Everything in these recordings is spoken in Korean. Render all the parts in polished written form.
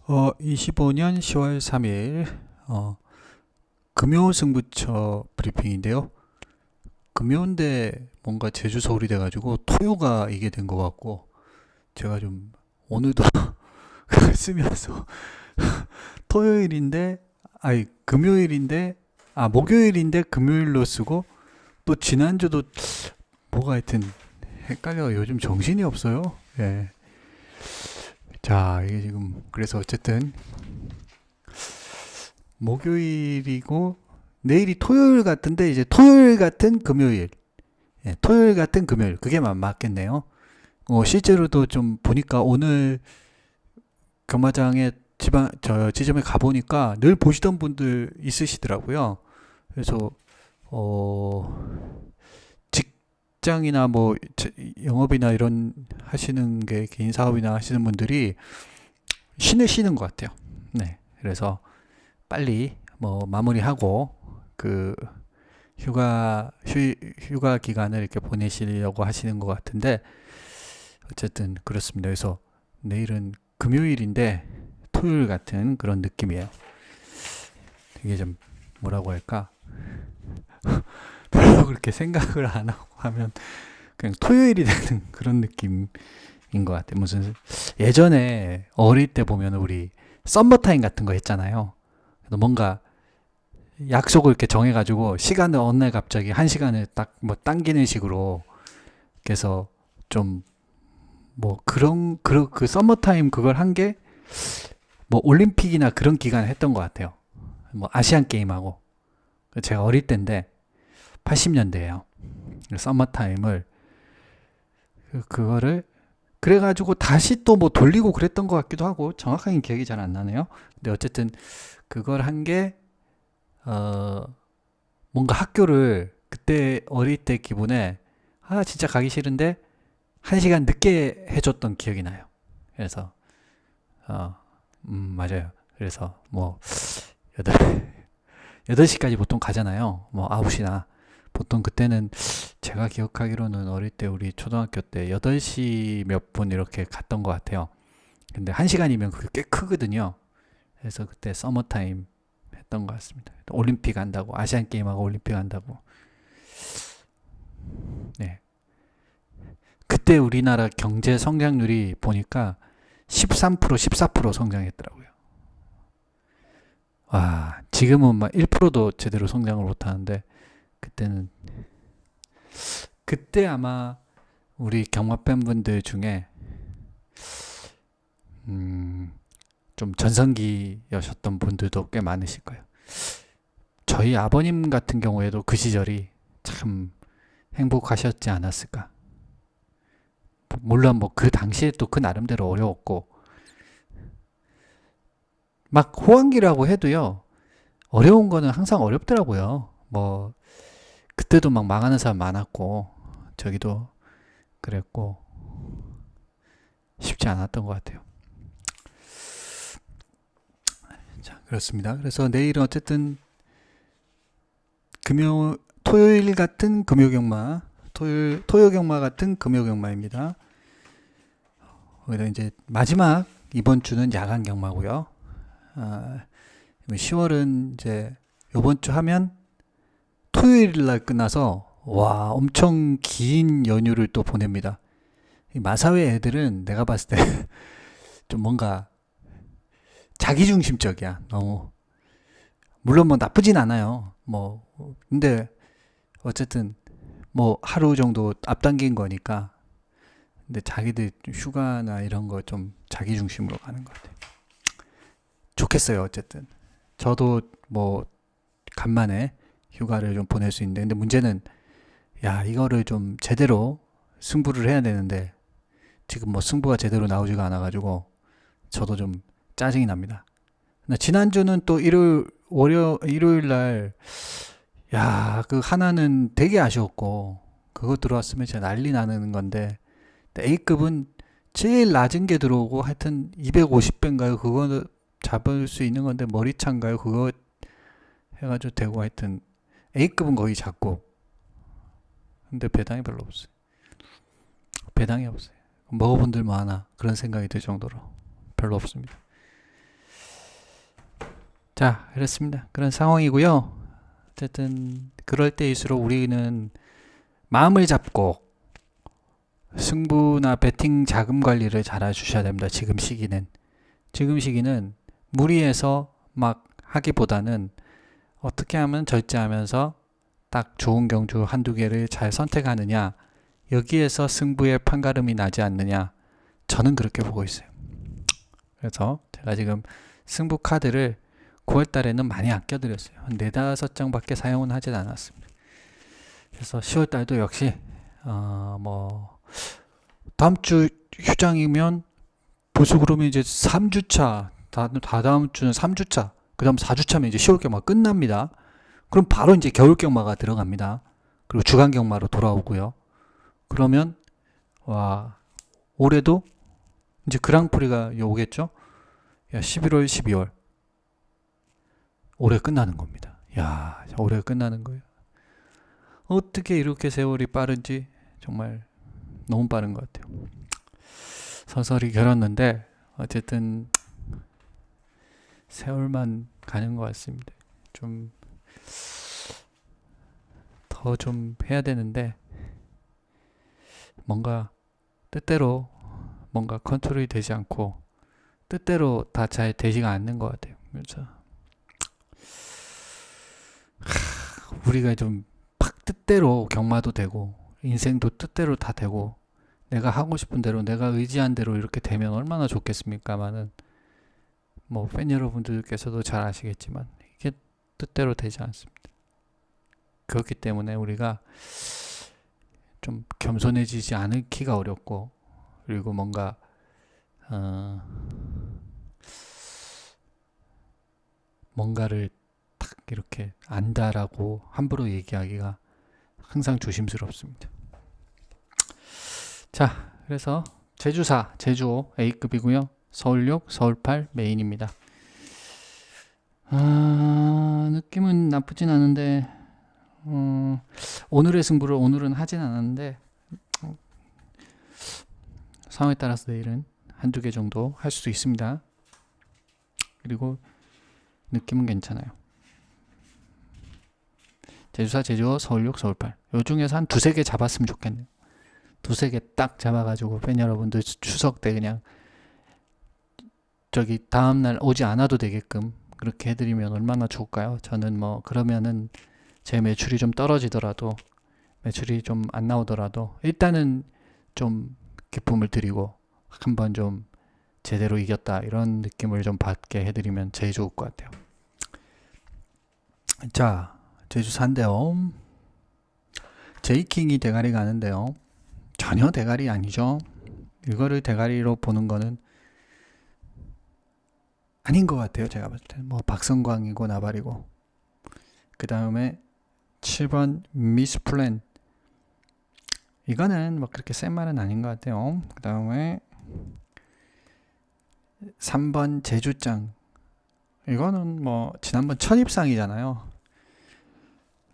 25년 10월 3일 금요 승부처 브리핑인데요. 금요인데 뭔가 제주 서울이 돼가지고 토요가 이게 된 것 같고 제가 좀 오늘도 그걸 쓰면서 토요일인데 아니 금요일인데 목요일인데 금요일로 쓰고 또 지난주도 뭐가 하여튼 헷갈려. 요즘 정신이 없어요. 예. 자, 이게 지금 그래서 어쨌든 목요일이고 내일이 토요일 같은데 이제 토요일 같은 금요일, 토요일 같은 금요일 그게 맞겠네요. 실제로도 좀 보니까 오늘 경마장에 지점에 가 보니까 늘 보시던 분들 있으시더라고요. 그래서 직장이나 뭐 영업이나 이런 하시는 게 개인 사업이나 하시는 분들이 쉬는 것 같아요. 네, 그래서 빨리 뭐 마무리하고 그 휴가 기간을 이렇게 보내시려고 하시는 것 같은데 어쨌든 그렇습니다. 그래서 내일은 금요일인데 토요일 같은 그런 느낌이에요. 이게 좀 뭐라고 할까? 별로 그렇게 생각을 안 하고 하면 그냥 토요일이 되는 그런 느낌인 것 같아요. 무슨 예전에 어릴 때 보면 우리 썸머타임 같은 거 했잖아요. 뭔가 약속을 이렇게 정해가지고 시간을 어느 날 갑자기 한 시간을 딱 뭐 당기는 식으로 그래서 좀 뭐 그 서머타임 그걸 한 게 뭐 올림픽이나 그런 기간에 했던 것 같아요. 뭐 아시안 게임하고 제가 어릴 때인데 80년대예요. 서머타임을 그거를 그래가지고 다시 또 뭐 돌리고 그랬던 것 같기도 하고 정확하게 기억이 잘 안 나네요. 근데 어쨌든 그걸 한게 뭔가 학교를 그때 어릴 때 기분에 진짜 가기 싫은데 한 시간 늦게 해줬던 기억이 나요. 그래서 맞아요. 그래서 뭐 8시까지 보통 가잖아요. 뭐 9시나 보통 그때는 제가 기억하기로는 어릴 때 우리 초등학교 때 8시 몇 분 이렇게 갔던 것 같아요. 근데 1시간이면 그게 꽤 크거든요. 그래서 그때 서머타임 했던 것 같습니다. 올림픽 한다고 아시안 게임하고 올림픽 한다고. 네. 그때 우리나라 경제 성장률이 보니까 13% 14% 성장했더라고요. 와, 지금은 막 1%도 제대로 성장을 못 하는데 그때는 그때 아마 우리 경마 팬분들 중에 좀 전성기여셨던 분들도 꽤 많으실 거예요. 저희 아버님 같은 경우에도 그 시절이 참 행복하셨지 않았을까. 물론 뭐 그 당시에 또 그 나름대로 어려웠고 막 호황기라고 해도요. 어려운 거는 항상 어렵더라고요. 뭐 그때도 막 망하는 사람 많았고 저기도 그랬고 쉽지 않았던 것 같아요. 자, 그렇습니다. 그래서 내일은 어쨌든 토요일 같은 금요경마, 토요경마 같은 금요경마입니다. 그래서 이제 마지막 이번 주는 야간 경마고요. 10월은 이제 이번 주 하면 토요일 날 끝나서 와 엄청 긴 연휴를 또 보냅니다. 마사회 애들은 내가 봤을 때 좀 뭔가 자기중심적이야. 너무 물론 뭐 나쁘진 않아요. 뭐 근데 어쨌든 뭐 하루 정도 앞당긴 거니까. 근데 자기들 휴가나 이런 거 좀 자기중심으로 가는 것 같아요. 좋겠어요. 어쨌든 저도 뭐 간만에 휴가를 좀 보낼 수 있는데 근데 문제는 야 이거를 좀 제대로 승부를 해야 되는데 지금 뭐 승부가 제대로 나오지가 않아가지고 저도 좀 짜증이 납니다. 근데 지난주는 또 일요일 날 야 그 하나는 되게 아쉬웠고 그거 들어왔으면 진짜 난리 나는 건데 A급은 제일 낮은 게 들어오고 하여튼 250배인가요? 그거 잡을 수 있는 건데 머리차인가요? 그거 해가지고 되고 하여튼 A급은 거의 작고 근데 배당이 별로 없어요. 배당이 없어요. 먹어본 들만 하나 그런 생각이 들 정도로 별로 없습니다. 자, 그렇습니다. 그런 상황이고요. 어쨌든 그럴 때일수록 우리는 마음을 잡고 승부나 배팅 자금 관리를 잘 해주셔야 됩니다. 지금 시기는 무리해서 막 하기보다는 어떻게 하면 절제하면서 딱 좋은 경주 한두 개를 잘 선택하느냐, 여기에서 승부의 판가름이 나지 않느냐, 저는 그렇게 보고 있어요. 그래서 제가 지금 승부 카드를 9월 달에는 많이 아껴드렸어요. 한 4, 5장밖에 사용은 하진 않았습니다. 그래서 10월 달도 역시 다음 주 휴장이면 벌써 그러면 이제 3주차, 다다음 주는 3주차, 그 다음 4주차면 이제 10월 경마 끝납니다. 그럼 바로 이제 겨울 경마가 들어갑니다. 그리고 주간 경마로 돌아오고요. 그러면 와, 올해도 이제 그랑프리가 오겠죠? 야, 11월, 12월. 올해 끝나는 겁니다. 야, 올해 끝나는 거예요. 어떻게 이렇게 세월이 빠른지 정말 너무 빠른 것 같아요. 서서히 결었는데 어쨌든 세월만 가는 것 같습니다. 좀 더 좀 해야 되는데 뭔가 뜻대로 뭔가 컨트롤이 되지 않고 뜻대로 다 잘 되지가 않는 것 같아요. 그래서 우리가 좀 팍 뜻대로 경마도 되고 인생도 뜻대로 다 되고 내가 하고 싶은 대로 내가 의지한 대로 이렇게 되면 얼마나 좋겠습니까마는 뭐 팬 여러분들께서도 잘 아시겠지만 이게 뜻대로 되지 않습니다. 그렇기 때문에 우리가 좀 겸손해지지 않기가 어렵고, 그리고 뭔가 뭔가를 딱 이렇게 안다라고 함부로 얘기하기가 항상 조심스럽습니다. 자, 그래서 제주사, 제주오 A급이고요. 서울6, 서울8 메인입니다. 느낌은 나쁘진 않은데 오늘의 승부를 오늘은 하진 않았는데 상황에 따라서 내일은 한두 개 정도 할 수도 있습니다. 그리고 느낌은 괜찮아요. 제주사, 제주오, 서울6, 서울8 요 중에서 한 두세 개 잡았으면 좋겠네요. 두세 개 딱 잡아가지고 팬 여러분들 추석 때 그냥 저기 다음날 오지 않아도 되게끔 그렇게 해드리면 얼마나 좋을까요? 저는 뭐 그러면은 제 매출이 좀 떨어지더라도, 매출이 좀 안 나오더라도 일단은 좀 기쁨을 드리고 한번 좀 제대로 이겼다 이런 느낌을 좀 받게 해드리면 제일 좋을 것 같아요. 자, 제주산데요. 제이킹이 대가리 가는데요. 전혀 대가리 아니죠. 이거를 대가리로 보는 거는 아닌 것 같아요. 제가 봤을 때 뭐 박성광이고 나발이고, 그 다음에 7번 미스플랜, 이거는 뭐 그렇게 센 말은 아닌 것 같아요. 그 다음에 3번 제주짱, 이거는 뭐 지난번 첫 입상이잖아요.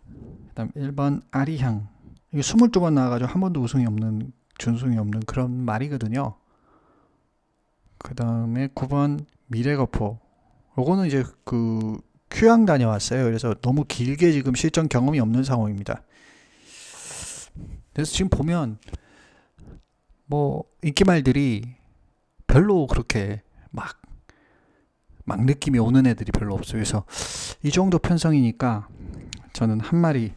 그 다음 1번 아리향, 이게 22번 나와가지고 한 번도 우승이 없는, 준우승이 없는 그런 말이거든요. 그 다음에 9번 미래거포, 요거는 이제 그 휴양 다녀왔어요. 그래서 너무 길게 지금 실전 경험이 없는 상황입니다. 그래서 지금 보면 뭐 인기말들이 별로 그렇게 막 느낌이 오는 애들이 별로 없어요. 그래서 이 정도 편성이니까 저는 한 마리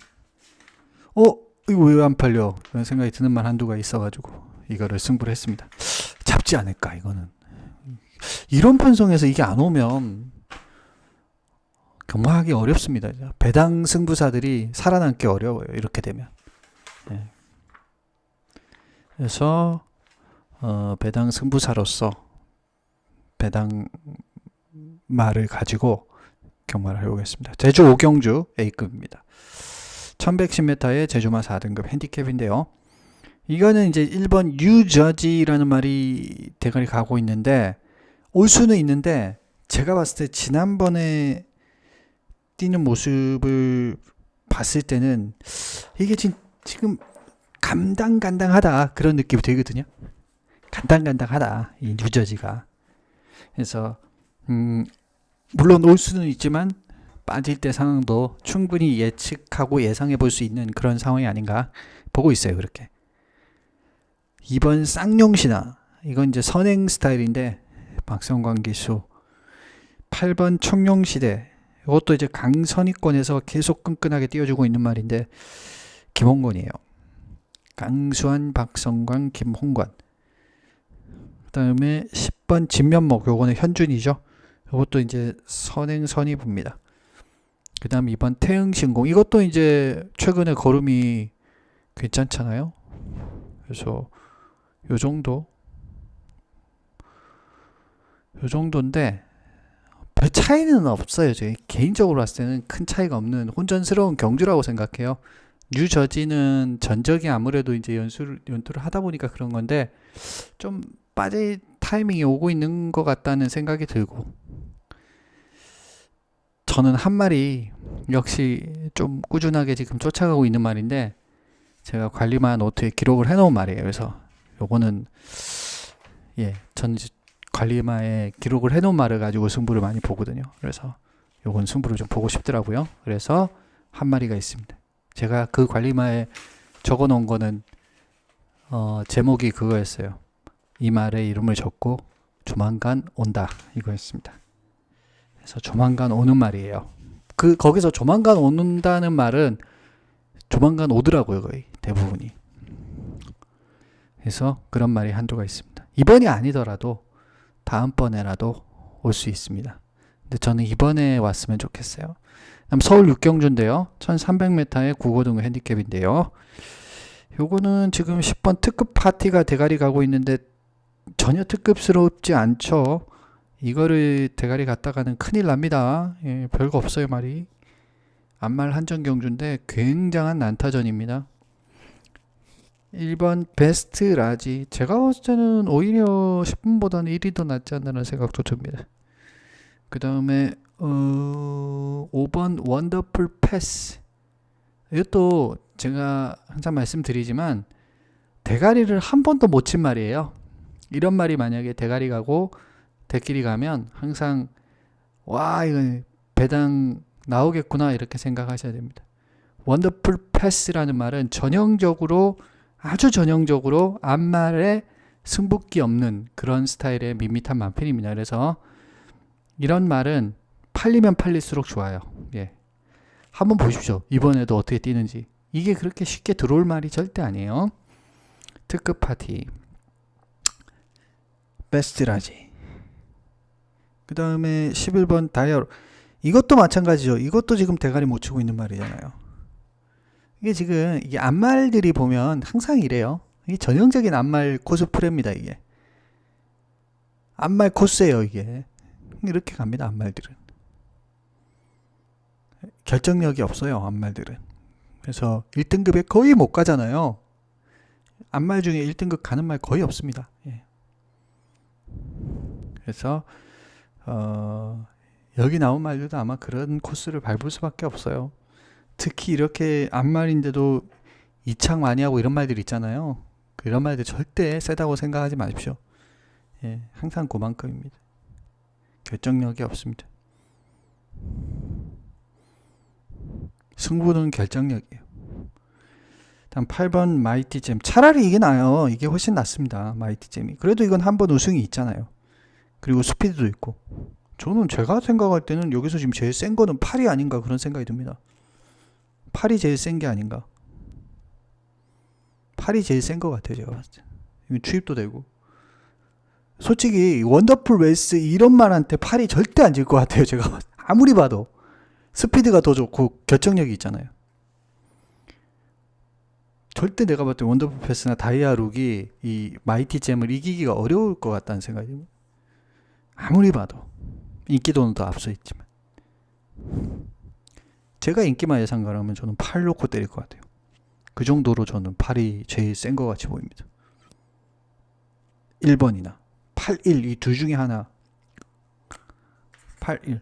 이거 왜 안 팔려? 이런 생각이 드는 말 한두가 있어가지고 이거를 승부를 했습니다. 잡지 않을까 이거는. 이런 편성에서 이게 안 오면 경마하기 어렵습니다. 배당 승부사들이 살아남기 어려워요. 이렇게 되면. 네. 그래서 배당 승부사로서 배당 말을 가지고 경마를 해보겠습니다. 제주 오경주 A급입니다. 1110m의 제주마 4등급 핸디캡인데요. 이거는 이제 1번 뉴저지라는 말이 대가리 가고 있는데 올 수는 있는데, 제가 봤을 때 지난번에 뛰는 모습을 봤을 때는 이게 지금 간당간당하다 그런 느낌이 들거든요. 간당간당하다 이 뉴저지가. 그래서 물론 올 수는 있지만 빠질 때 상황도 충분히 예측하고 예상해 볼 수 있는 그런 상황이 아닌가 보고 있어요. 그렇게. 2번 쌍용신화. 이건 이제 선행 스타일인데 박성광 기수. 8번 청룡시대. 이것도 이제 강선위권에서 계속 끈끈하게 띄워주고 있는 말인데 김홍건이에요. 강수환, 박성광, 김홍건. 그 다음에 10번 진면목. 요거는 현준이죠. 이것도 이제 선행 선입입니다. 그 다음 2번 태흥신공. 이것도 이제 최근에 걸음이 괜찮잖아요. 그래서 요 정도인데 별 차이는 없어요. 제 개인적으로 봤을 때는 큰 차이가 없는 혼전스러운 경주라고 생각해요. 뉴저지는 전적이 아무래도 이제 연투를 하다 보니까 그런 건데 좀 빠질 타이밍이 오고 있는 것 같다는 생각이 들고, 저는 한 마리 역시 좀 꾸준하게 지금 쫓아가고 있는 말인데 제가 관리만 노트에 기록을 해놓은 말이에요. 그래서 요거는 저는 관리마에 기록을 해놓은 말을 가지고 승부를 많이 보거든요. 그래서 요건 승부를 좀 보고 싶더라고요. 그래서 한 마리가 있습니다. 제가 그 관리마에 적어놓은 거는 제목이 그거였어요. 이 말의 이름을 적고 조만간 온다, 이거였습니다. 그래서 조만간 오는 말이에요. 거기서 조만간 온다는 말은 조만간 오더라고요, 거의 대부분이. 그래서 그런 말이 한두가 있습니다. 이번이 아니더라도 다음번에라도 올 수 있습니다. 근데 저는 이번에 왔으면 좋겠어요. 그다음 서울 6경주인데요. 1300m의 국어등급 핸디캡인데요. 요거는 지금 10번 특급 파티가 대가리 가고 있는데 전혀 특급스럽지 않죠. 이거를 대가리 갔다가는 큰일 납니다. 별거 없어요, 말이. 안말 한정경주인데 굉장한 난타전입니다. 1번 베스트 라지. 제가 봤을 때는 오히려 10분보다는 1이 더 낫지 않나라는 생각도 듭니다. 그 다음에 5번 원더풀 패스. 이것도 제가 항상 말씀드리지만 대가리를 한 번도 못 친 말이에요. 이런 말이 만약에 대가리 가고 대끼리 가면 항상 와, 이거 배당 나오겠구나 이렇게 생각하셔야 됩니다. 원더풀 패스라는 말은 아주 전형적으로 앞말에 승부기 없는 그런 스타일의 밋밋한 만필입니다. 그래서 이런 말은 팔리면 팔릴수록 좋아요. 한번 보십시오. 이번에도 어떻게 뛰는지. 이게 그렇게 쉽게 들어올 말이 절대 아니에요. 특급 파티. 베스트라지. 그 다음에 11번 다이얼. 이것도 마찬가지죠. 이것도 지금 대가리 못 치고 있는 말이잖아요. 이게 지금 이게 앞말들이 보면 항상 이래요. 이게 전형적인 앞말 코스프레입니다. 이게 앞말 코스예요. 이게 이렇게 갑니다. 앞말들은 결정력이 없어요. 앞말들은. 그래서 1등급에 거의 못 가잖아요. 앞말 중에 1등급 가는 말 거의 없습니다. 그래서 여기 나온 말들도 아마 그런 코스를 밟을 수밖에 없어요. 특히 이렇게 앞말인데도 이착 많이 하고 이런 말들 있잖아요. 이런 말들 절대 세다고 생각하지 마십시오. 항상 그만큼입니다. 결정력이 없습니다. 승부는 결정력이에요. 다음 8번 마이티잼. 차라리 이게 나아요. 이게 훨씬 낫습니다. 마이티잼이. 그래도 이건 한 번 우승이 있잖아요. 그리고 스피드도 있고. 저는 제가 생각할 때는 여기서 지금 제일 센 거는 8이 아닌가 그런 생각이 듭니다. 8이 제일 센 게 아닌가. 8이 제일 센 것 같아요. 제가 봤을 때. 추입도 되고. 솔직히 원더풀 웨스 이런 말한테 8이 절대 안 질 것 같아요. 제가 아무리 봐도. 스피드가 더 좋고 결정력이 있잖아요. 절대 내가 봤을 때 원더풀 패스나 다이아룩이 이 마이티 잼을 이기기가 어려울 것 같다는 생각이 듭니다. 아무리 봐도. 인기도는 더 앞서 있지만. 제가 인기만 예상가라면 저는 8 놓고 때릴 것 같아요. 그 정도로 저는 8이 제일 센 것 같이 보입니다. 1번이나 8, 1 이 둘 중에 하나. 8, 1.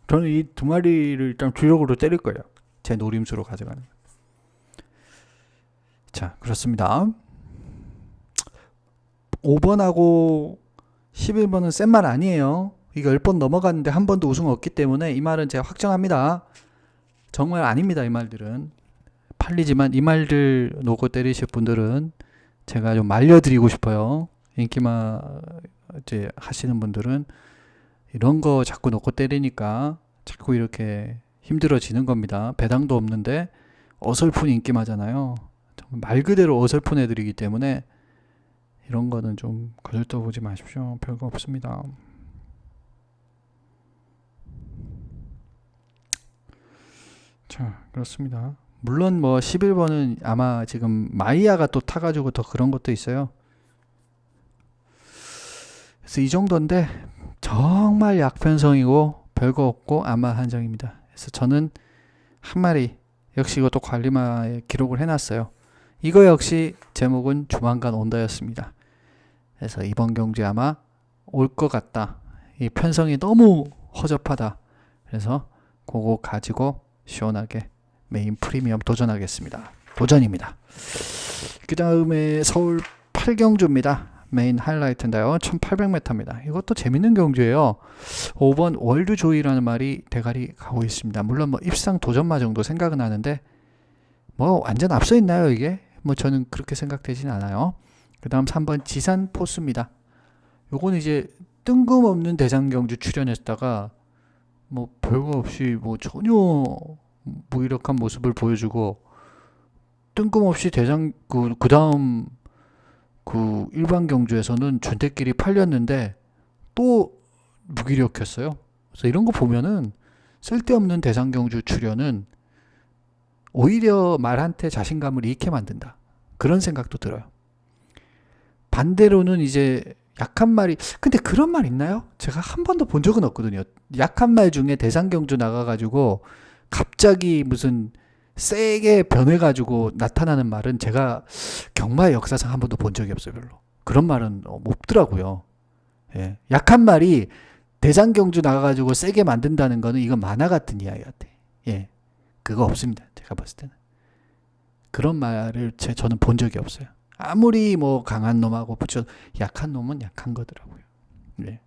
저는 이 두 마리를 일단 주력으로 때릴 거예요. 제 노림수로 가져가는. 자, 그렇습니다. 5번하고 11번은 센 말 아니에요. 이거 10번 넘어갔는데 한 번도 우승 없기 때문에 이 말은 제가 확정합니다. 정말 아닙니다. 이 말들은 팔리지만 이 말들 놓고 때리실 분들은 제가 좀 말려드리고 싶어요. 인기마 이제 하시는 분들은 이런 거 자꾸 놓고 때리니까 자꾸 이렇게 힘들어지는 겁니다. 배당도 없는데 어설픈 인기마잖아요. 정말 말 그대로 어설픈 애들이기 때문에 이런 거는 좀 거들떠보지 마십시오. 별거 없습니다. 자, 그렇습니다. 물론 뭐 11번은 아마 지금 마이야가 또 타가지고 더 그런 것도 있어요. 그래서 이 정도인데 정말 약편성이고 별거 없고 아마 한정입니다. 그래서 저는 한 마리 역시 이것도 관리마에 기록을 해놨어요. 이거 역시 제목은 조만간 온다였습니다. 그래서 이번 경주에 아마 올 것 같다. 이 편성이 너무 허접하다. 그래서 그거 가지고 시원하게 메인 프리미엄 도전하겠습니다. 도전입니다. 그 다음에 서울 8경주입니다. 메인 하이라이트인데요. 1800m입니다. 이것도 재밌는 경주예요. 5번 월드 조이라는 말이 대가리 가고 있습니다. 물론 뭐 입상 도전마 정도 생각은 하는데 뭐 완전 앞서 있나요 이게? 뭐 저는 그렇게 생각되진 않아요. 그 다음 3번 지산 포스입니다. 요거는 이제 뜬금없는 대장경주 출연했다가 뭐 별거 없이 뭐 전혀 무기력한 모습을 보여주고 뜬금없이 대장 그 다음 그 일반 경주에서는 준대끼리 팔렸는데 또 무기력했어요. 그래서 이런 거 보면은 쓸데없는 대상 경주 출연은 오히려 말한테 자신감을 잃게 만든다. 그런 생각도 들어요. 반대로는 이제 약한 말이 근데 그런 말 있나요? 제가 한 번도 본 적은 없거든요. 약한 말 중에 대상 경주 나가가지고 갑자기 무슨 세게 변해가지고 나타나는 말은 제가 경마의 역사상 한 번도 본 적이 없어요. 별로. 그런 말은 없더라고요. 예. 약한 말이 대장경주 나가가지고 세게 만든다는 거는 이건 만화 같은 이야기 같아. 예. 그거 없습니다. 제가 봤을 때는. 그런 말을 저는 본 적이 없어요. 아무리 뭐 강한 놈하고 붙여 약한 놈은 약한 거더라고요. 예.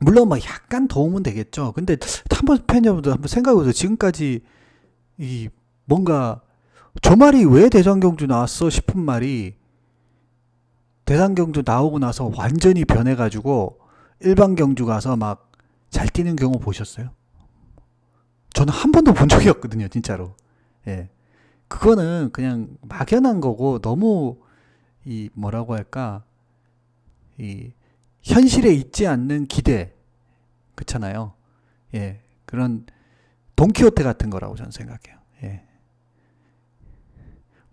물론 뭐 약간 도움은 되겠죠. 근데 한번 팬여러분들 한번 생각해보세요. 지금까지 이 뭔가 저 말이 왜 대장경주 나왔어 싶은 말이 대장경주 나오고 나서 완전히 변해가지고 일반 경주 가서 막 잘 뛰는 경우 보셨어요? 저는 한 번도 본 적이 없거든요, 진짜로. 예. 그거는 그냥 막연한 거고 너무 이 뭐라고 할까 이 현실에 있지 않는 기대 그렇잖아요. 예, 그런 돈키호테 같은 거라고 저는 생각해요. 예.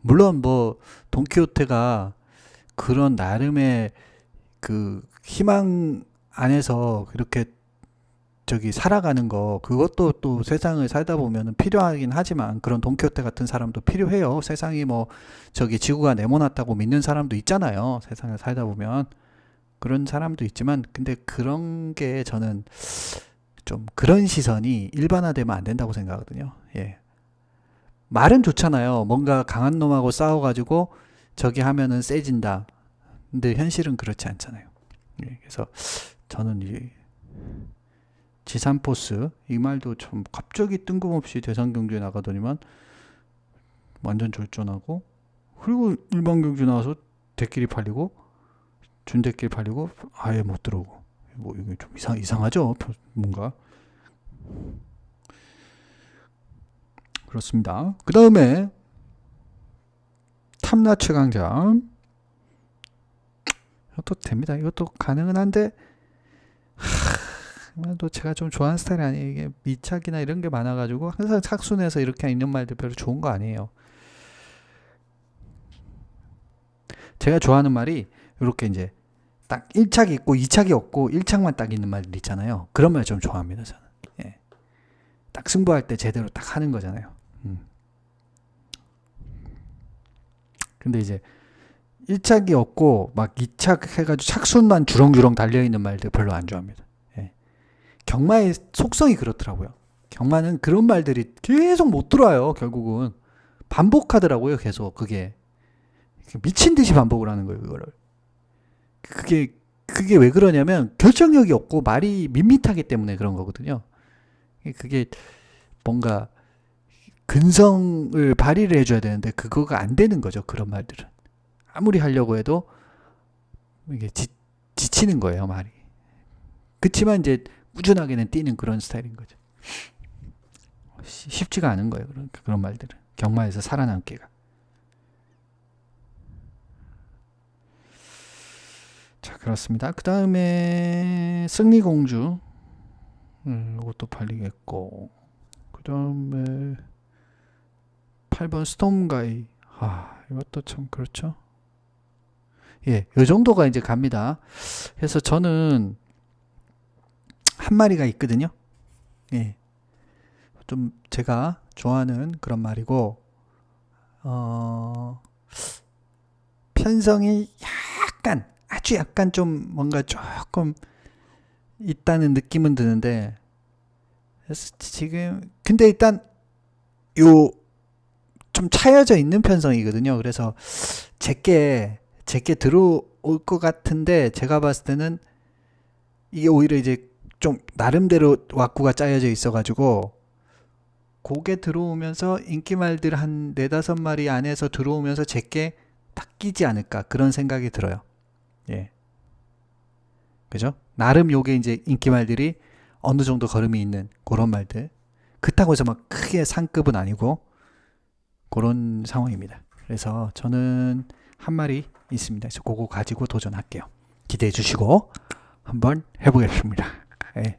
물론 뭐 돈키호테가 그런 나름의 그 희망 안에서 그렇게 저기 살아가는 거 그것도 또 세상을 살다 보면 필요하긴 하지만 그런 돈키호테 같은 사람도 필요해요. 세상이 뭐 저기 지구가 네모났다고 믿는 사람도 있잖아요. 세상을 살다 보면 그런 사람도 있지만 근데 그런 게 저는 좀 그런 시선이 일반화되면 안 된다고 생각하거든요. 예. 말은 좋잖아요. 뭔가 강한 놈하고 싸워가지고 저기 하면은 세진다. 근데 현실은 그렇지 않잖아요. 예. 그래서 저는 이 지산포스 이 말도 참 갑자기 뜬금없이 대상경주에 나가더니만 완전 절전하고 그리고 일반 경주 나와서 대끼리 팔리고 준대끼리 팔리고 아예 못 들어오고 뭐 이게 좀 이상하죠 뭔가 그렇습니다. 그 다음에 탐라 최강자 이것도 됩니다. 이것도 가능은 한데 또 제가 좀 좋아하는 스타일이 아니에요. 이게 미착이나 이런 게 많아가지고 항상 착순해서 이렇게 있는 말들 별로 좋은 거 아니에요. 제가 좋아하는 말이 이렇게 이제 딱 1착이 있고 2착이 없고 1착만 딱 있는 말들 있잖아요. 그런 말 좀 좋아합니다. 저는. 예. 딱 승부할 때 제대로 딱 하는 거잖아요. 근데 이제 1착이 없고 막 2착 해가지고 착순만 주렁주렁 달려있는 말들 별로 안 좋아합니다. 예. 경마의 속성이 그렇더라고요. 경마는 그런 말들이 계속 못 들어와요. 결국은 반복하더라고요. 계속 그게 미친 듯이 반복을 하는 거예요. 그거를. 그게 그게 왜 그러냐면 결정력이 없고 말이 밋밋하기 때문에 그런 거거든요. 그게 뭔가 근성을 발휘를 해줘야 되는데 그거가 안 되는 거죠. 그런 말들은 아무리 하려고 해도 이게 지치는 거예요, 말이. 그치만 이제 꾸준하게는 뛰는 그런 스타일인 거죠. 쉽지가 않은 거예요. 그런 말들은 경마에서 살아남기가. 자, 그렇습니다. 그 다음에 승리공주, 이것도 팔리겠고, 그 다음에 8번 스톰가이. 이것도 참 그렇죠. 예, 요 정도가 이제 갑니다. 그래서 저는 한 마리가 있거든요. 예, 좀 제가 좋아하는 그런 말이고, 편성이 아주 약간 좀 뭔가 조금 있다는 느낌은 드는데, 그래서 지금 근데 일단 요 좀 차여져 있는 편성이거든요. 그래서 제게 들어올 것 같은데 제가 봤을 때는 이게 오히려 이제 좀 나름대로 왁구가 짜여져 있어가지고 고게 들어오면서 인기말들 한 4-5마리 안에서 들어오면서 제게 딱 끼지 않을까 그런 생각이 들어요. 예. 그죠? 나름 요게 이제 인기말들이 어느 정도 걸음이 있는 그런 말들. 그렇다고 해서 막 크게 상급은 아니고 그런 상황입니다. 그래서 저는 한 마리 있습니다. 그래서 그거 가지고 도전할게요. 기대해 주시고 한번 해보겠습니다. 예.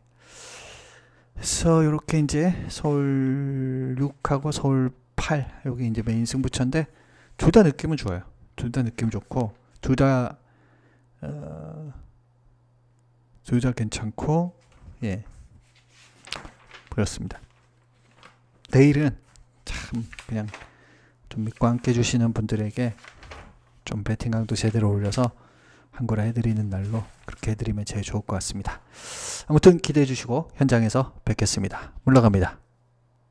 그래서 이렇게 이제 서울 6하고 서울 8 여기 이제 메인 승부처인데 둘 다 느낌은 좋아요. 둘 다 느낌 좋고 둘 다 괜찮고 예 보였습니다. 내일은 참 그냥 좀 믿고 함께 해주시는 분들에게 좀 배팅강도 제대로 올려서 한거라 해드리는 날로 그렇게 해드리면 제일 좋을 것 같습니다. 아무튼 기대해 주시고 현장에서 뵙겠습니다. 물러갑니다.